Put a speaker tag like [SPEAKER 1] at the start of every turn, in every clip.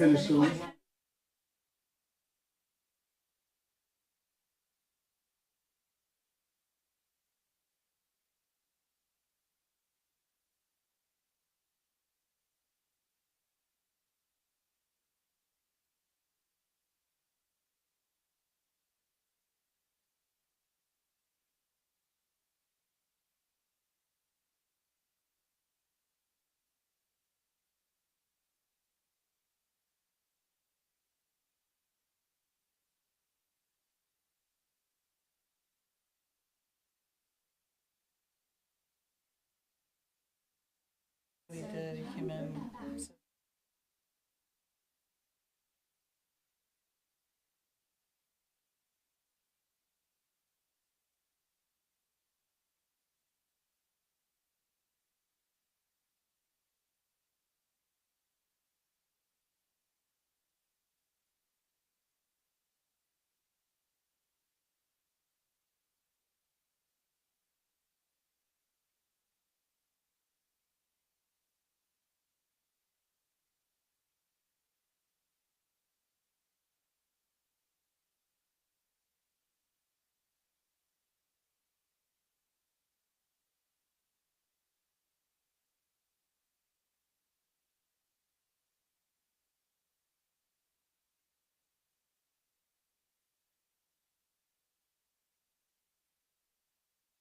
[SPEAKER 1] penicillin.
[SPEAKER 2] We did human.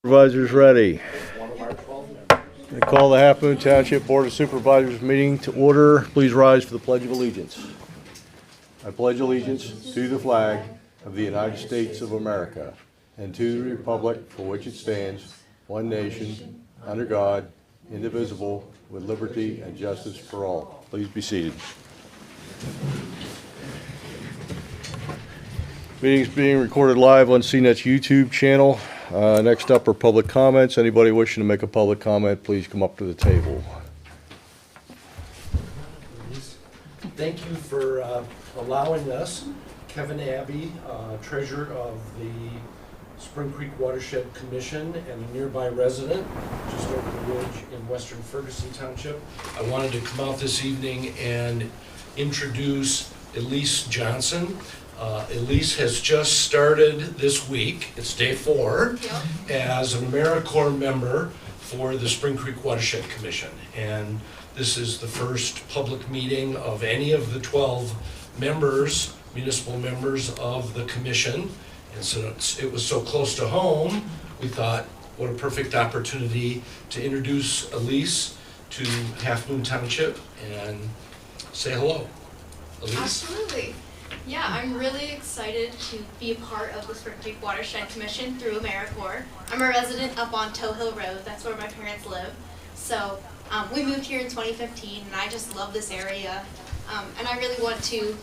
[SPEAKER 3] Supervisors ready. I call the Halfmoon Township Board of Supervisors meeting to order. Please rise for the Pledge of Allegiance. I pledge allegiance to the flag of the United States of America and to the republic for which it stands, one nation, under God, indivisible, with liberty and justice for all. Please be seated. Meeting is being recorded live on CNET's YouTube channel. Next up are public comments. Anybody wishing to make a public comment, please come up to the table.
[SPEAKER 4] Thank you for allowing us. Kevin Abbey, treasurer of the Spring Creek Watershed Commission and a nearby resident, just over the ridge in western Ferguson Township. I wanted to come out this evening and introduce Elise Johnson. Elise has just started this week, it's day 4, as an AmeriCorps member for the Spring Creek Watershed Commission. And this is the first public meeting of any of the 12 members, municipal members of the commission. And so it was so close to home, we thought, what a perfect opportunity to introduce Elise to Halfmoon Township and say hello. Elise?
[SPEAKER 5] Absolutely. Yeah, I'm really excited to be a part of the Spring Creek Watershed Commission through AmeriCorps. I'm a resident up on Toe Hill Road, that's where my parents live. So we moved here in 2015 and I just love this area. And I really want to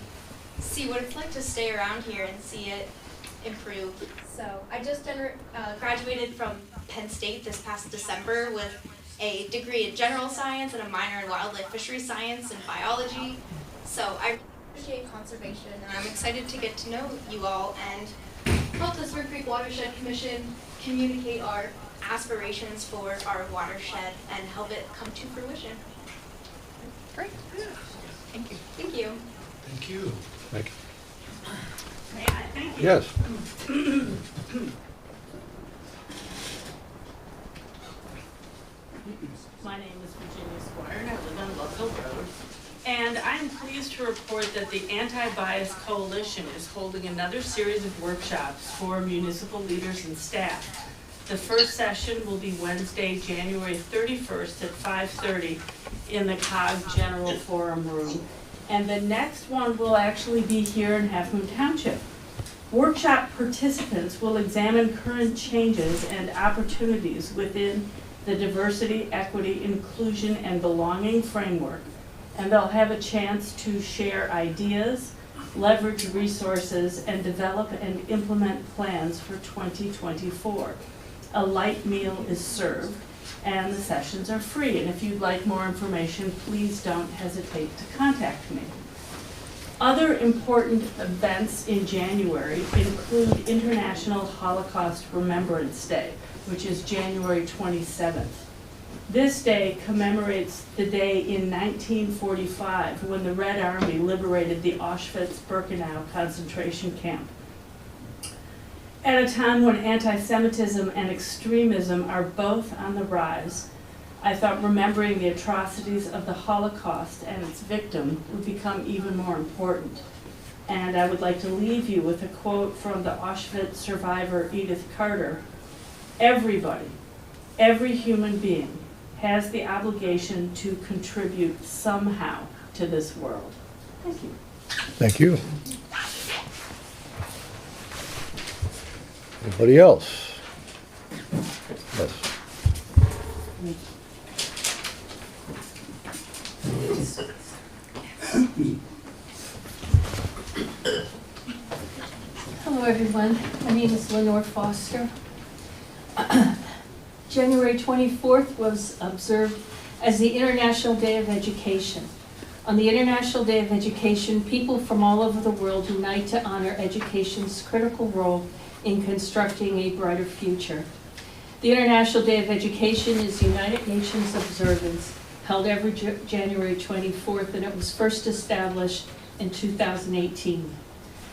[SPEAKER 5] see what it's like to stay around here and see it improve. So I just graduated from Penn State this past December with a degree in general science and a minor in wildlife fishery science and biology. So I appreciate conservation and I'm excited to get to know you all and help the Spring Creek Watershed Commission communicate our aspirations for our watershed and help it come to fruition.
[SPEAKER 2] Great. Thank you.
[SPEAKER 5] Thank you.
[SPEAKER 4] Thank you.
[SPEAKER 3] Thank you.
[SPEAKER 2] May I? Thank you.
[SPEAKER 3] Yes.
[SPEAKER 6] My name is Virginia Squire and I live on Love Hill Road. And I'm pleased to report that the Anti-Bias Coalition is holding another series of workshops for municipal leaders and staff. The first session will be Wednesday, January 31st at 5:30 in the COG General Forum Room. And the next one will actually be here in Halfmoon Township. Workshop participants will examine current changes and opportunities within the diversity, equity, inclusion, and belonging framework. And they'll have a chance to share ideas, leverage resources, and develop and implement plans for 2024. A light meal is served, and the sessions are free. And if you'd like more information, please don't hesitate to contact me. Other important events in January include International Holocaust Remembrance Day, which is January 27th. This day commemorates the day in 1945 when the Red Army liberated the Auschwitz-Birkenau concentration camp. At a time when anti-Semitism and extremism are both on the rise, I thought remembering the atrocities of the Holocaust and its victim would become even more important. And I would like to leave you with a quote from the Auschwitz survivor Edith Carter. "Everybody, every human being has the obligation to contribute somehow to this world." Thank you.
[SPEAKER 3] Thank you. Anybody else? Yes.
[SPEAKER 1] Hello, everyone. My name is Lenore Foster. January 24th was observed as the International Day of Education. On the International Day of Education, people from all over the world unite to honor education's critical role in constructing a brighter future. The International Day of Education is United Nations observance held every January 24th, and it was first established in 2018.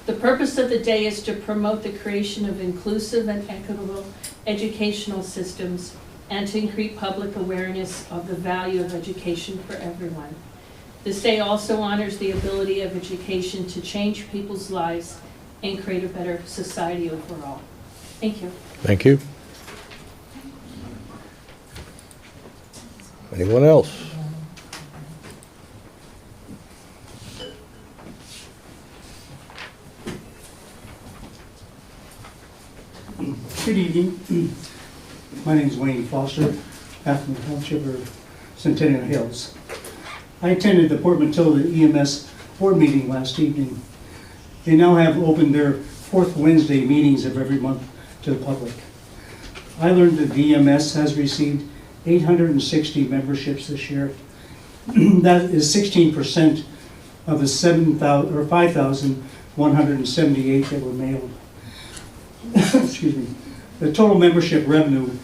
[SPEAKER 1] The purpose of the day is to promote the creation of inclusive and equitable educational systems and to increase public awareness of the value of education for everyone. This day also honors the ability of education to change people's lives and create a better society overall. Thank you.
[SPEAKER 3] Thank you. Anyone else?
[SPEAKER 7] Good evening. My name is Wayne Foster, Halfmoon Township, or Centennial Hills. I attended the Port Matilda EMS board meeting last evening. They now have opened their fourth Wednesday meetings of every month to the public. I learned that the EMS has received 860 memberships this year. That is 16% of the 5,178 that were mailed. Excuse me. The total membership revenue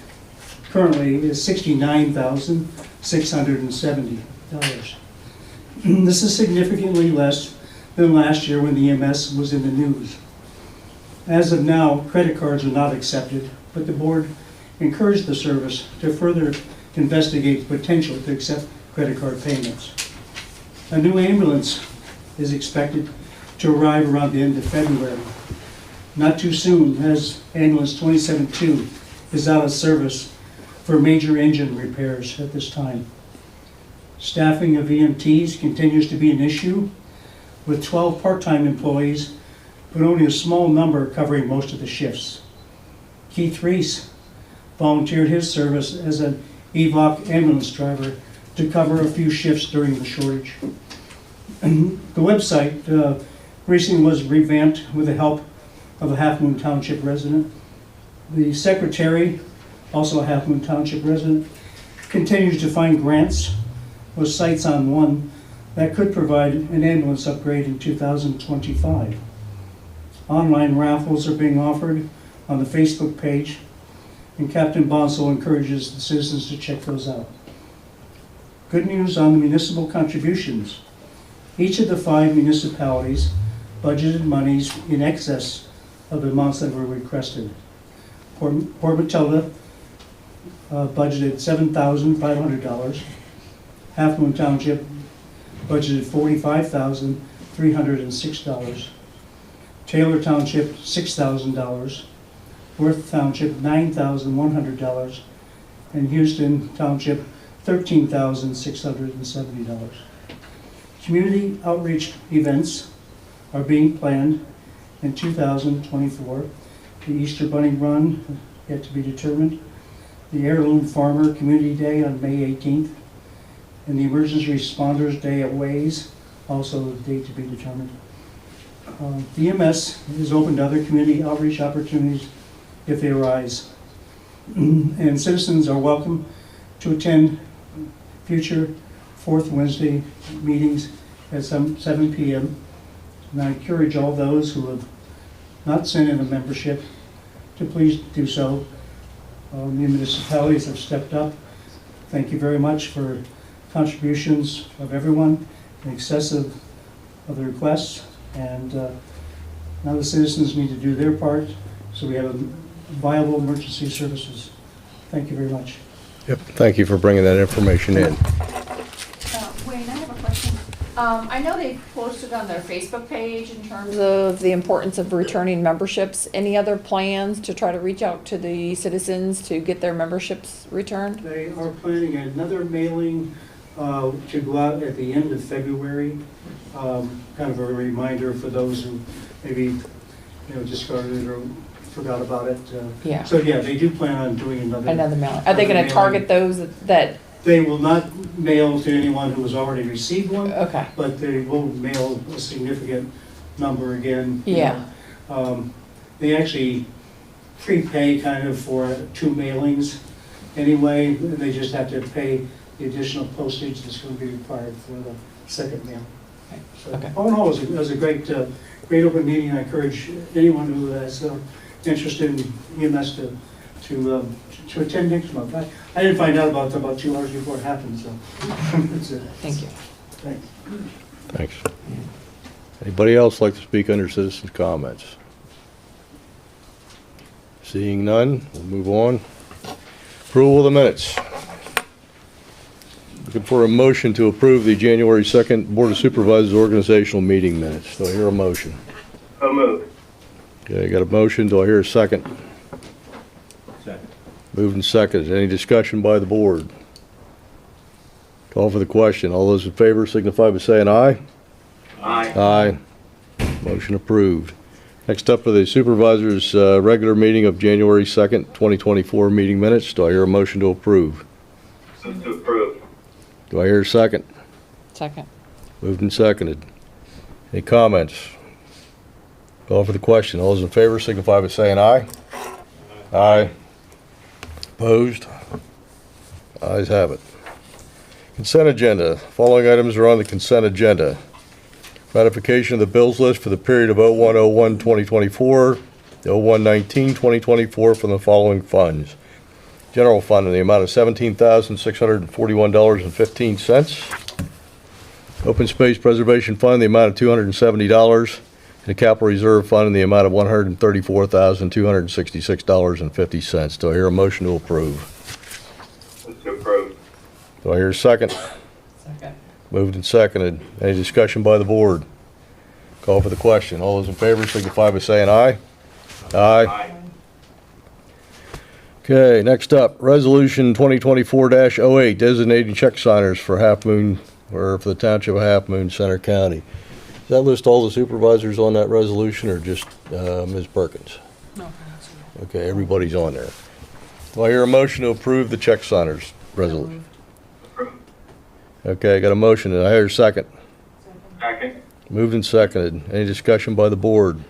[SPEAKER 7] currently is $69,670. This is significantly less than last year when the EMS was in the news. As of now, credit cards are not accepted, but the board encouraged the service to further investigate the potential to accept credit card payments. A new ambulance is expected to arrive around the end of February. Not too soon, as ambulance 272 is out of service for major engine repairs at this time. Staffing of EMTs continues to be an issue, with 12 part-time employees, but only a small number covering most of the shifts. Keith Reese volunteered his service as an EVOC ambulance driver to cover a few shifts during the shortage. And the website recently was revamped with the help of a Halfmoon Township resident. The secretary, also a Halfmoon Township resident, continues to find grants with sights on one that could provide an ambulance upgrade in 2025. Online raffles are being offered on the Facebook page, and Captain Bonsall encourages the citizens to check those out. Good news on the municipal contributions. Each of the 5 municipalities budgeted monies in excess of the amounts that were requested. Port Matilda budgeted $7,500. Halfmoon Township budgeted $45,306. Taylor Township $6,000. Worth Township $9,100. And Houston Township $13,670. Community outreach events are being planned in 2024. The Easter Bunny Run, yet to be determined. The Heirloom Farmer Community Day on May 18th. And the Emergency Responders Day at Ways, also a date to be determined. The EMS is open to other community outreach opportunities if they arise. And citizens are welcome to attend future fourth Wednesday meetings at 7 p.m. And I encourage all those who have not sent in a membership to please do so. The municipalities have stepped up thank you very much for contributions of everyone in excess of the requests. And now the citizens need to do their part so we have viable emergency services. Thank you very much.
[SPEAKER 3] Yep, thank you for bringing that information in.
[SPEAKER 8] Wayne, I have a question. I know they posted on their Facebook page in terms of the importance of returning memberships. Any other plans to try to reach out to the citizens to get their memberships returned?
[SPEAKER 7] They are planning another mailing to go out at the end of February. Kind of a reminder for those who maybe discarded it or forgot about it.
[SPEAKER 8] Yeah.
[SPEAKER 7] So yeah, they do plan on doing
[SPEAKER 8] Another mailing. Are they going to target those that?
[SPEAKER 7] They will not mail to anyone who has already received one,
[SPEAKER 8] Okay.
[SPEAKER 7] but they will mail a significant number again.
[SPEAKER 8] Yeah.
[SPEAKER 7] They actually prepay kind of for 2 mailings anyway. They just have to pay the additional postage that's going to be required for the second mail. So,
[SPEAKER 8] Okay.
[SPEAKER 7] all in all, it was a great, great open meeting. I encourage anyone who has interest in EMS to attend next month. I didn't find out about 2 hours before it happened, so.
[SPEAKER 8] Thank you.
[SPEAKER 7] Thanks.
[SPEAKER 3] Thanks. Anybody else like to speak under citizens' comments? Seeing none, we'll move on. Approval of the minutes. Looking for a motion to approve the January 2nd Board of Supervisors organizational meeting minutes. Do I hear a motion?
[SPEAKER 9] So moved.
[SPEAKER 3] Okay, I got a motion. Do I hear a second?
[SPEAKER 9] Second.
[SPEAKER 3] Moved and seconded. Any discussion by the board? Call for the question. All those in favor signify by saying aye.
[SPEAKER 9] Aye.
[SPEAKER 3] Aye. Motion approved. Next up are the Supervisors' regular meeting of January 2nd, 2024 meeting minutes. Do I hear a motion to approve?
[SPEAKER 9] So to approve.
[SPEAKER 3] Do I hear a second?
[SPEAKER 8] Second.
[SPEAKER 3] Moved and seconded. Any comments? Call for the question. All those in favor signify by saying aye. Aye. Opposed? Ayes have it. Consent agenda. Following items are on the consent agenda. Ratification of the bills list for the period of 01/01/2024 to 01/19/2024 from the following funds. General fund in the amount of $17,641.15. Open Space Preservation Fund in the amount of $270. And the Capital Reserve Fund in the amount of $134,266.50. Do I hear a motion to approve?
[SPEAKER 9] So to approve.
[SPEAKER 3] Do I hear a second?
[SPEAKER 8] Second.
[SPEAKER 3] Moved and seconded. Any discussion by the board? Call for the question. All those in favor signify by saying aye. Aye. Okay, next up, Resolution 2024-08, designating check signers for Halfmoon, or for the Township of Halfmoon, Center County. Does that list all the supervisors on that resolution, or just Ms. Perkins?
[SPEAKER 6] No.
[SPEAKER 3] Okay, everybody's on there. Do I hear a motion to approve the check signers resolution?
[SPEAKER 9] Approve.
[SPEAKER 3] Okay, I got a motion. Do I hear a second?
[SPEAKER 9] Second.
[SPEAKER 3] Moved and seconded. Any discussion by the board?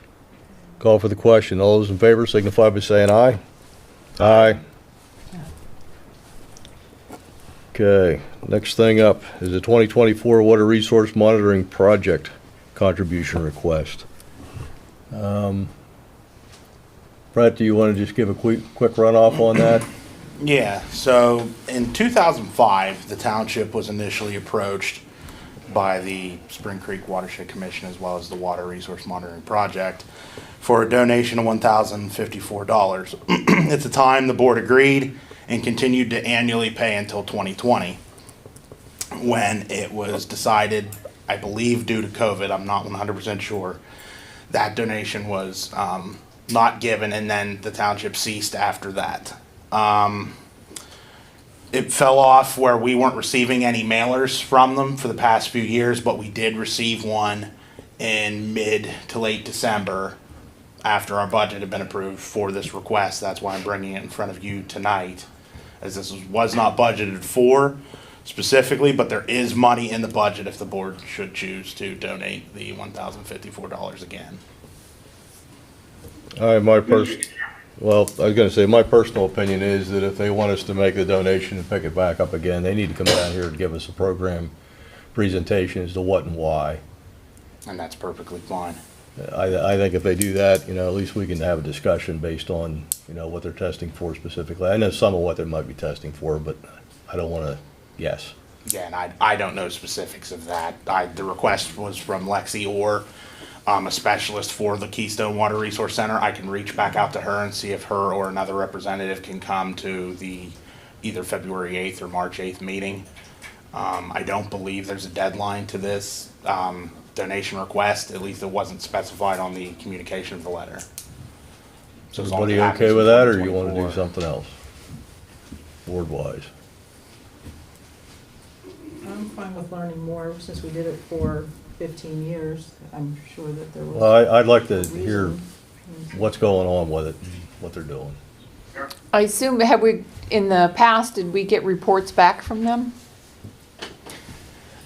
[SPEAKER 3] Call for the question. All those in favor signify by saying aye. Aye. Okay, next thing up is the 2024 Water Resource Monitoring Project contribution request. Brett, do you want to just give a quick runoff on that?
[SPEAKER 10] Yeah, so in 2005, the township was initially approached by the Spring Creek Watershed Commission as well as the Water Resource Monitoring Project for a donation of $1,054. At the time, the board agreed and continued to annually pay until 2020, when it was decided, I believe due to COVID, I'm not 100% sure, that donation was not given, and then the township ceased after that. It fell off where we weren't receiving any mailers from them for the past few years, but we did receive one in mid to late December after our budget had been approved for this request. That's why I'm bringing it in front of you tonight, as this was not budgeted for specifically, but there is money in the budget if the board should choose to donate the $1,054 again.
[SPEAKER 3] All right, my personal opinion is that if they want us to make the donation and pick it back up again, they need to come down here and give us a program presentation as to what and why.
[SPEAKER 10] And that's perfectly fine.
[SPEAKER 3] I think if they do that, at least we can have a discussion based on, what they're testing for specifically. I know some of what they might be testing for, but I don't wanna guess.
[SPEAKER 10] Again, I don't know specifics of that. The request was from Lexi Orr, a specialist for the Keystone Water Resource Center. I can reach back out to her and see if her or another representative can come to the either February 8th or March 8th meeting. I don't believe there's a deadline to this donation request, at least it wasn't specified on the communication of the letter. So as long as
[SPEAKER 3] Everybody
[SPEAKER 10] it happens
[SPEAKER 3] okay
[SPEAKER 10] in
[SPEAKER 3] with that, or you wanna do
[SPEAKER 10] 2024.
[SPEAKER 3] something else? Board-wise?
[SPEAKER 2] I'm fine with learning more, since we did it for 15 years. I'm sure that there was
[SPEAKER 3] Well, I'd like to
[SPEAKER 2] a
[SPEAKER 3] hear
[SPEAKER 2] reason.
[SPEAKER 3] what's going on with it, what they're doing.
[SPEAKER 8] I assume, have we, in the past, did we get reports back from them?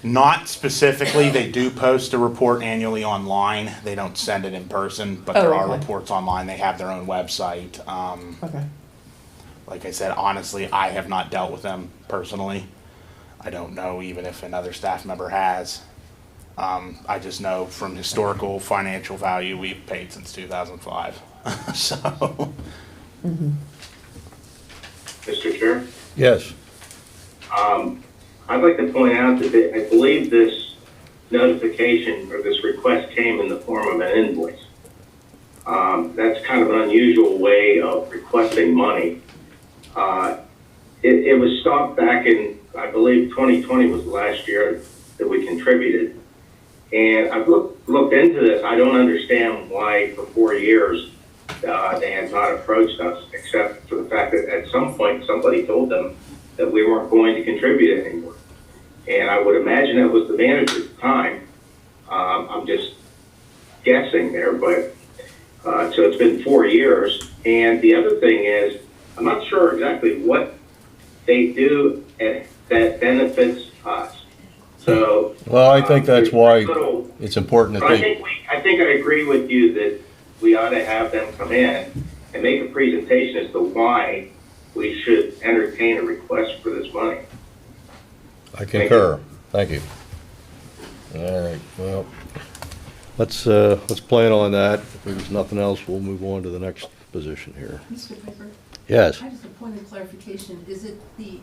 [SPEAKER 10] Not specifically, they do post a report annually online. They don't send it in person, but there
[SPEAKER 8] Oh,
[SPEAKER 10] are
[SPEAKER 8] okay.
[SPEAKER 10] reports online. They have their own website.
[SPEAKER 8] Okay.
[SPEAKER 10] Like I said, honestly, I have not dealt with them personally. I don't know even if another staff member has. I just know from historical financial value, we've paid since 2005. So,
[SPEAKER 9] Mr. Chair,
[SPEAKER 3] Yes.
[SPEAKER 9] I'd like to point out that I believe this notification or this request came in the form of an invoice. That's kind of an unusual way of requesting money. It was stopped back in, I believe 2020 was the last year that we contributed. And I've looked into this. I don't understand why for 4 years they had not approached us, except for the fact that at some point somebody told them that we weren't going to contribute anymore. And I would imagine it was the manager at the time. I'm just guessing there, but so it's been 4 years. And the other thing is, I'm not sure exactly what they do that benefits us. So.
[SPEAKER 3] Well, I think that's why
[SPEAKER 9] Little-
[SPEAKER 3] it's important
[SPEAKER 9] But
[SPEAKER 3] that
[SPEAKER 9] I
[SPEAKER 3] they,
[SPEAKER 9] think I agree with you that we ought to have them come in and make a presentation as to why we should entertain a request for this money.
[SPEAKER 3] I concur. Thank you. All right, well, let's plan on that. If there's nothing else, we'll move on to the next position here.
[SPEAKER 11] Mr. Piper,
[SPEAKER 3] Yes.
[SPEAKER 11] I just a point of clarification. Is it the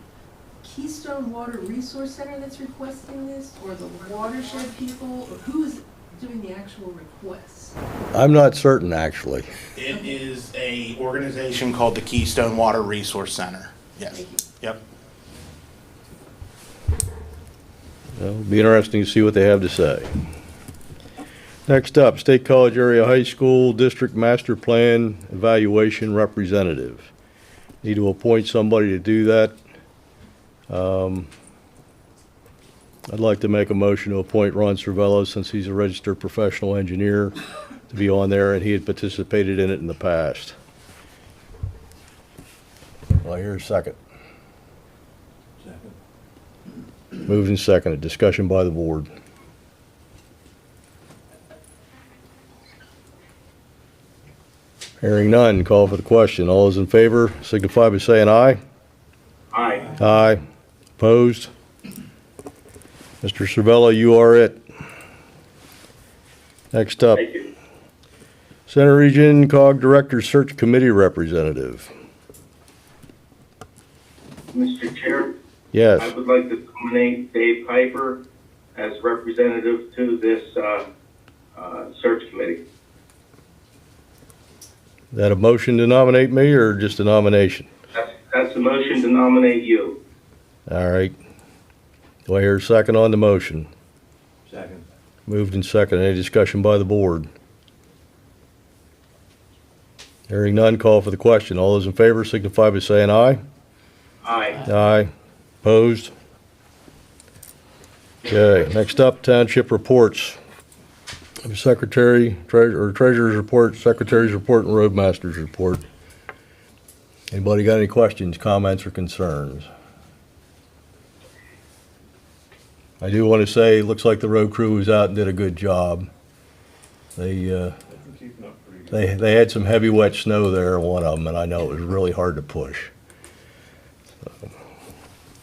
[SPEAKER 11] Keystone Water Resource Center that's requesting this, or the watershed people, or who is doing the actual requests?
[SPEAKER 3] I'm not certain, actually.
[SPEAKER 10] it is a organization called the Keystone Water Resource Center. Yes.
[SPEAKER 11] Thank you.
[SPEAKER 10] Yep.
[SPEAKER 3] It'll be interesting to see what they have to say. Next up, State College Area High School District Master Plan Evaluation Representative. Need to appoint somebody to do that. I'd like to make a motion to appoint Ron Cervello, since he's a registered professional engineer, to be on there, and he had participated in it in the past. Well, here's a second. Moved and seconded. Discussion by the board. Hearing none, call for the question. All those in favor signify by saying aye.
[SPEAKER 9] Aye.
[SPEAKER 3] Aye. Opposed? Mr. Cervello, you are it. Next up,
[SPEAKER 9] Thank you.
[SPEAKER 3] Center Region COG Director Search Committee Representative.
[SPEAKER 9] Mr. Chair, I
[SPEAKER 3] Yes.
[SPEAKER 9] would like to nominate Dave Piper as representative to this search committee.
[SPEAKER 3] Is that a motion to nominate me, or just a nomination?
[SPEAKER 9] That's a motion to nominate you.
[SPEAKER 3] All right. Do I hear a second on the motion?
[SPEAKER 4] Second.
[SPEAKER 3] Moved and seconded. Any discussion by the board? Hearing none, call for the question. All those in favor signify by saying aye.
[SPEAKER 9] Aye.
[SPEAKER 3] Aye. Opposed? Okay, next up, township reports. Secretary, treasurer's report, secretary's report, and roadmaster's report. Anybody got any questions, comments, or concerns? I do want to say, it looks like the road crew was out and did a good job. They had some heavy wet snow there, one of them, and I know it was really hard to push.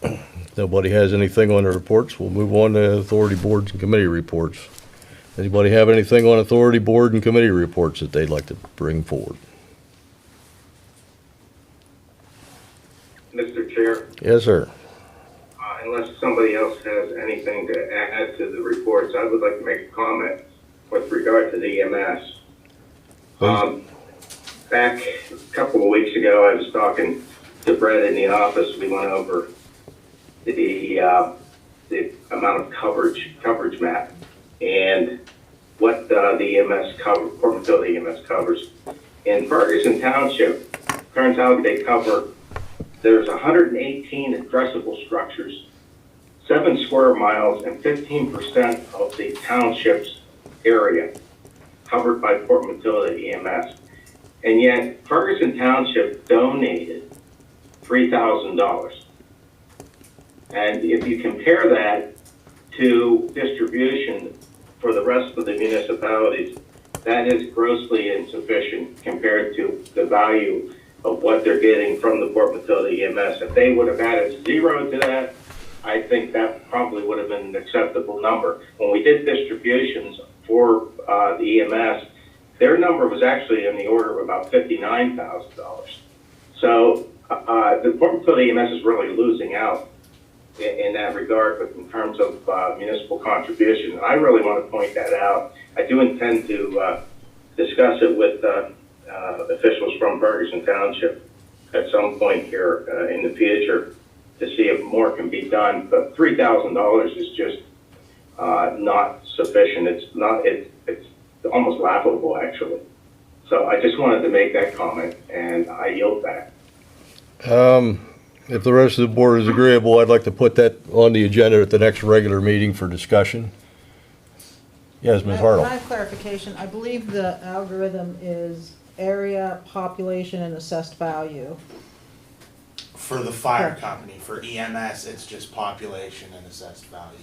[SPEAKER 3] If nobody has anything on the reports, we'll move on to authority boards and committee reports. Anybody have anything on authority board and committee reports that they'd like to bring forward?
[SPEAKER 9] Mr. Chair,
[SPEAKER 3] Yes, sir.
[SPEAKER 9] unless somebody else has anything to add to the reports, I would like to make a comment with regard to the EMS. Back a couple of weeks ago, I was talking to Brett in the office. We went over the amount of coverage map, and what the EMS cover, Port Matilda EMS covers. In Ferguson Township, turns out there's 118 addressable structures, 7 square miles, and 15% of the township's area covered by Port Matilda EMS. And yet, Ferguson Township donated $3,000. And if you compare that to distribution for the rest of the municipalities, that is grossly insufficient compared to the value of what they're getting from the Port Matilda EMS. If they would have added 0 to that, I think that probably would have been an acceptable number. When we did distributions for the EMS, their number was actually in the order of about $59,000. So the Port Matilda EMS is really losing out in that regard, but in terms of municipal contribution. And I really want to point that out. I do intend to discuss it with officials from Ferguson Township at some point here in the future to see if more can be done. But $3,000 is just not sufficient. It's almost laughable, actually. So I just wanted to make that comment, and I yield back.
[SPEAKER 3] If the rest of the board is agreeable, I'd like to put that on the agenda at the next regular meeting for discussion. Yes, Ms. Hartle.
[SPEAKER 2] I have clarification. I believe the algorithm is area, population, and assessed value.
[SPEAKER 10] For the fire
[SPEAKER 2] Correct.
[SPEAKER 10] company, for EMS, it's just population and assessed value.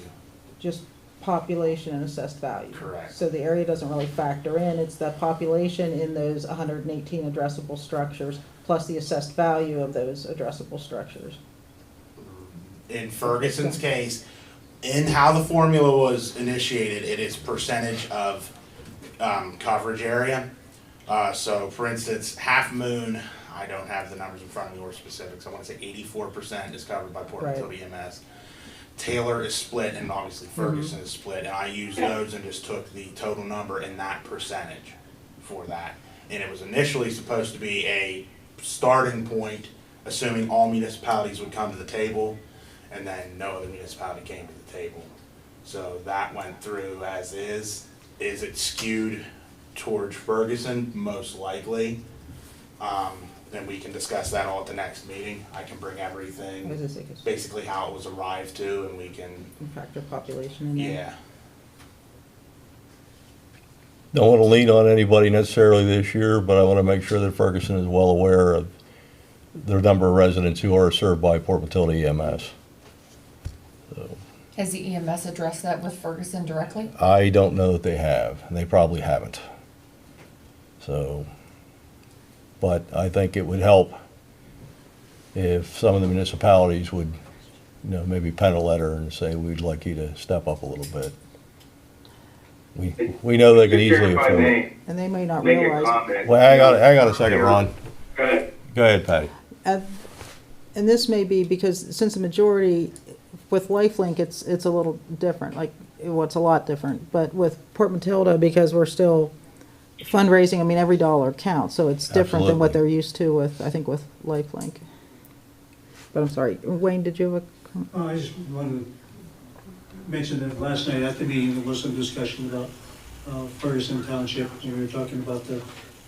[SPEAKER 2] Just population and assessed value.
[SPEAKER 10] Correct.
[SPEAKER 2] So the area doesn't really factor in. It's the population in those 118 addressable structures plus the assessed value of those addressable structures.
[SPEAKER 10] In Ferguson's case, in how the formula was initiated, it is percentage of coverage area. So for instance, Halfmoon, I don't have the numbers in front of me or specifics, I want to say 84% is covered by Port
[SPEAKER 2] Right.
[SPEAKER 10] Matilda EMS. Taylor is split, and obviously Ferguson is split, and I used those and just took the total number in that percentage for that. And it was initially supposed to be a starting point, assuming all municipalities would come to the table, and then no other municipality came to the table. So that went through as is. Is it skewed towards Ferguson? Most likely. Then we can discuss that all at the next meeting. I can bring everything,
[SPEAKER 2] What is it?
[SPEAKER 10] basically how it was arrived to, and we can,
[SPEAKER 2] Factor population in there.
[SPEAKER 10] yeah.
[SPEAKER 3] Don't want to lean on anybody necessarily this year, but I want to make sure that Ferguson is well aware of the number of residents who are served by Port Matilda EMS. So,
[SPEAKER 8] Has the EMS addressed that with Ferguson directly?
[SPEAKER 3] I don't know that they have, and they probably haven't. So, but I think it would help if some of the municipalities would, maybe pen a letter and say, we'd like you to step up a little bit. We know they can easily
[SPEAKER 9] If I
[SPEAKER 3] afford it.
[SPEAKER 9] may
[SPEAKER 2] And they may not
[SPEAKER 9] make a
[SPEAKER 2] realize.
[SPEAKER 9] comment.
[SPEAKER 3] Well, hang on a second, Ron.
[SPEAKER 9] Go ahead.
[SPEAKER 3] Go ahead, Patty.
[SPEAKER 2] And this may be because since the majority, with LifeLink, it's a little different, it's a lot different. But with Port Matilda, because we're still fundraising, I mean, every dollar counts, so it's different than what
[SPEAKER 3] Absolutely.
[SPEAKER 2] they're used to with, I think, with LifeLink. But I'm sorry, Wayne, did you have a comment?
[SPEAKER 7] Oh, I just wanted to mention that last night at the meeting, there was some discussion about Ferguson Township, and we were talking about the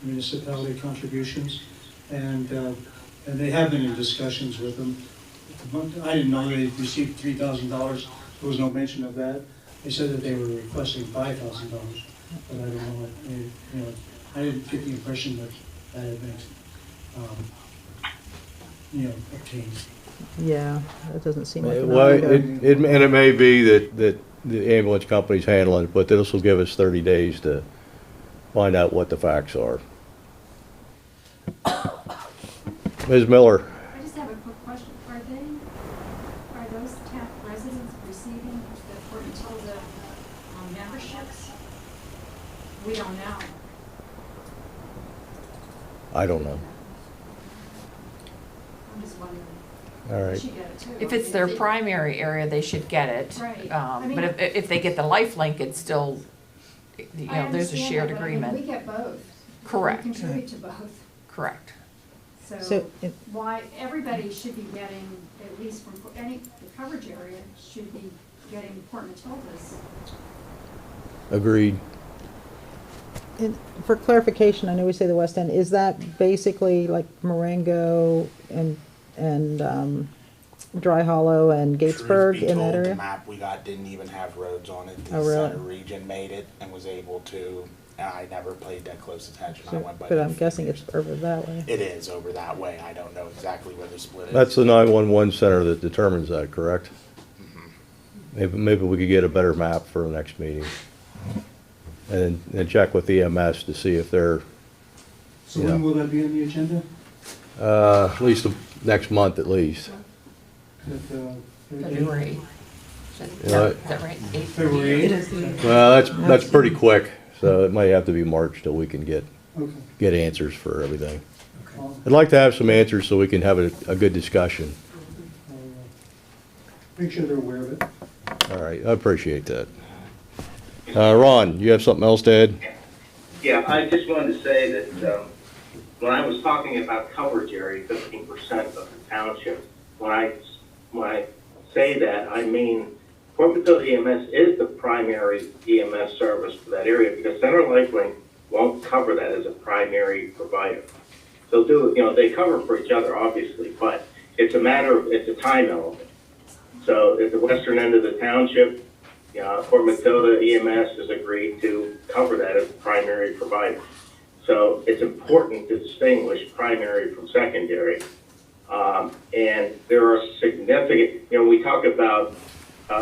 [SPEAKER 7] municipality contributions, and they have been in discussions with them. I didn't know they received $3,000, there was no mention of that. They said that they were requesting $5,000, but I don't know, I didn't get the impression that that had been, obtained.
[SPEAKER 2] Yeah, that doesn't seem like an
[SPEAKER 3] Well,
[SPEAKER 2] item.
[SPEAKER 3] and it may be that the ambulance company's handling it, but this will give us 30 days to find out what the facts are. Ms. Miller?
[SPEAKER 12] I just have a quick question. Are those town residents receiving the Port Matilda memberships? We don't know.
[SPEAKER 3] I don't know.
[SPEAKER 12] I'm just wondering.
[SPEAKER 3] All right.
[SPEAKER 12] They should get it too.
[SPEAKER 8] If it's their primary area, they should get it.
[SPEAKER 12] Right. I mean-
[SPEAKER 8] But if they get the lifelink, it's still, you
[SPEAKER 12] I
[SPEAKER 8] know, there's a
[SPEAKER 12] understand
[SPEAKER 8] shared
[SPEAKER 12] that, but I mean,
[SPEAKER 8] agreement.
[SPEAKER 12] we get both.
[SPEAKER 8] Correct.
[SPEAKER 12] We contribute to both.
[SPEAKER 8] Correct.
[SPEAKER 12] So
[SPEAKER 2] So, it-
[SPEAKER 12] why, everybody should be getting, at least from any, the coverage area should be getting Port Matilda's.
[SPEAKER 3] Agreed.
[SPEAKER 2] And for clarification, I know we say the West End, is that basically like Marengo and Dry Hollow and Gatesburg
[SPEAKER 10] Truth be
[SPEAKER 2] in that
[SPEAKER 10] told,
[SPEAKER 2] area?
[SPEAKER 10] the map we got didn't even have roads on it. The
[SPEAKER 2] Oh, really?
[SPEAKER 10] center region made it and was able to, and I never paid that close attention. I
[SPEAKER 2] So-
[SPEAKER 10] went by
[SPEAKER 2] But
[SPEAKER 10] the
[SPEAKER 2] I'm guessing it's
[SPEAKER 10] figures.
[SPEAKER 2] over that way.
[SPEAKER 10] It is over that way. I don't know exactly where the split is.
[SPEAKER 3] That's the 911 center that determines that, correct? Maybe we could get a better map for the next meeting. And check with EMS to see if they're,
[SPEAKER 7] So
[SPEAKER 3] Yeah.
[SPEAKER 7] when will that be on the agenda?
[SPEAKER 3] at least next month at least.
[SPEAKER 8] February.
[SPEAKER 3] You know,
[SPEAKER 8] Is that right?
[SPEAKER 7] February 8th?
[SPEAKER 3] Well, that's pretty quick, so it might have to be March till we can
[SPEAKER 7] Okay.
[SPEAKER 3] get answers for everything.
[SPEAKER 7] I'll-
[SPEAKER 3] I'd like to have some answers so we can have a good discussion.
[SPEAKER 7] I'll make sure they're aware of it.
[SPEAKER 3] All right, I appreciate that. Ron, you have something else to add?
[SPEAKER 9] Yeah, I just wanted to say that, when I was talking about coverage area, 15% of the township, when I say that, I mean, Port Matilda EMS is the primary EMS service for that area, because Center Lifelink won't cover that as a primary provider. They'll do, they cover for each other, obviously, but it's a time element. So at the western end of the township, Port Matilda EMS has agreed to cover that as a primary provider. So it's important to distinguish primary from secondary. And there are significant, we talk about,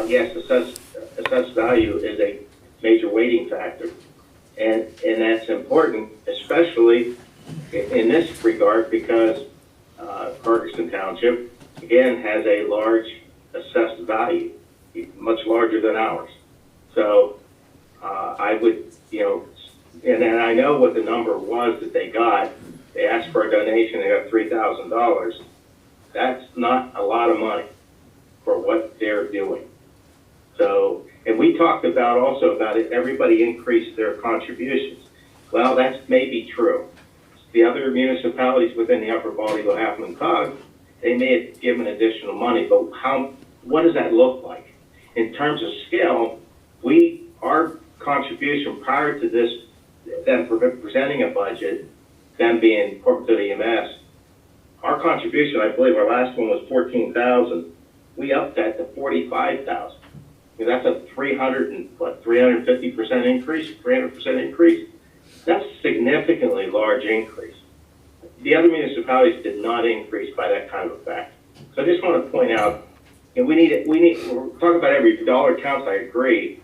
[SPEAKER 9] yes, assessed value is a major weighting factor. And that's important, especially in this regard, because Ferguson Township, again, has a large assessed value, much larger than ours. So I would, and then I know what the number was that they got. They asked for a donation, they got $3,000. That's not a lot of money for what they're doing. So, and we talked about also about it, everybody increased their contributions. Well, that's maybe true. The other municipalities within the Upper Baltimore Halfmoon Cog, they may have given additional money, but what does that look like? In terms of scale, our contribution prior to this, them presenting a budget, them being Port Matilda EMS, our contribution, I believe our last one was $14,000. We upped that to $45,000. That's a 350% increase, 300% increase. That's a significantly large increase. The other municipalities did not increase by that kind of effect. So I just want to point out, and we're talking about every dollar counts, I agree,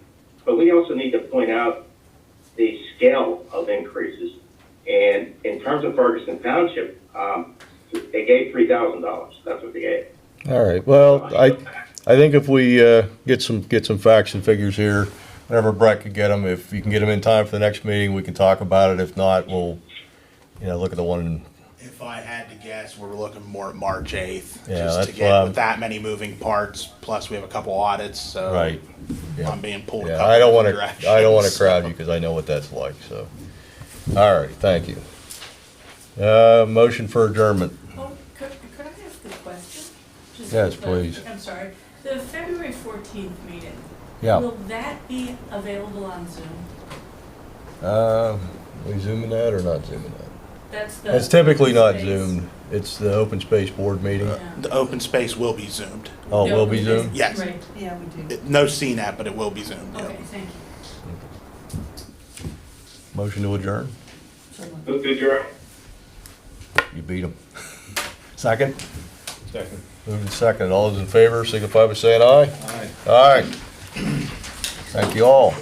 [SPEAKER 9] but we also need to point out the scale of increases. And in terms of Ferguson Township, they gave $3,000. That's what they gave.
[SPEAKER 3] All right, well, I think if we get some facts and figures here, whenever Brett could get them, if you can get them in time for the next meeting, we can talk about it. If not, we'll, look at the one.
[SPEAKER 10] If I had to guess, we're looking more at March 8th.
[SPEAKER 3] Yeah,
[SPEAKER 10] Just to
[SPEAKER 3] that's
[SPEAKER 10] get
[SPEAKER 3] what
[SPEAKER 10] with that many moving parts, plus we have a couple audits, so.
[SPEAKER 3] Right. Yeah.
[SPEAKER 10] I'm being pulled a
[SPEAKER 3] Yeah,
[SPEAKER 10] couple
[SPEAKER 3] I don't want
[SPEAKER 10] different
[SPEAKER 3] to.
[SPEAKER 10] directions.
[SPEAKER 3] I don't want to crowd
[SPEAKER 10] so.
[SPEAKER 3] you because I know what that's like. So, all right, thank you. Motion for adjournment.
[SPEAKER 6] Oh, could I ask a question? Just
[SPEAKER 3] Yes,
[SPEAKER 6] for the-
[SPEAKER 3] please.
[SPEAKER 6] I'm sorry. The February 14th meeting.
[SPEAKER 3] Yeah.
[SPEAKER 6] Will that be available on Zoom?
[SPEAKER 3] We zooming that or not zooming that?
[SPEAKER 6] That's the.
[SPEAKER 3] It's typically not
[SPEAKER 6] space.
[SPEAKER 3] zoomed. It's the open space board meeting.
[SPEAKER 6] Yeah.
[SPEAKER 10] The open space will be zoomed.
[SPEAKER 3] Oh,
[SPEAKER 6] The
[SPEAKER 3] will be
[SPEAKER 6] open
[SPEAKER 3] zoomed?
[SPEAKER 6] space-
[SPEAKER 10] Yes.
[SPEAKER 6] Right.
[SPEAKER 12] Yeah, we do.
[SPEAKER 10] No CNET, but it will be zoomed. yeah.
[SPEAKER 6] Okay, thank you.
[SPEAKER 3] Motion to adjourn.
[SPEAKER 9] Move to adjourn.
[SPEAKER 3] You beat them. Second. Second. Moving second. All those in favor signify by saying aye. Aye. Aye. Thank you all.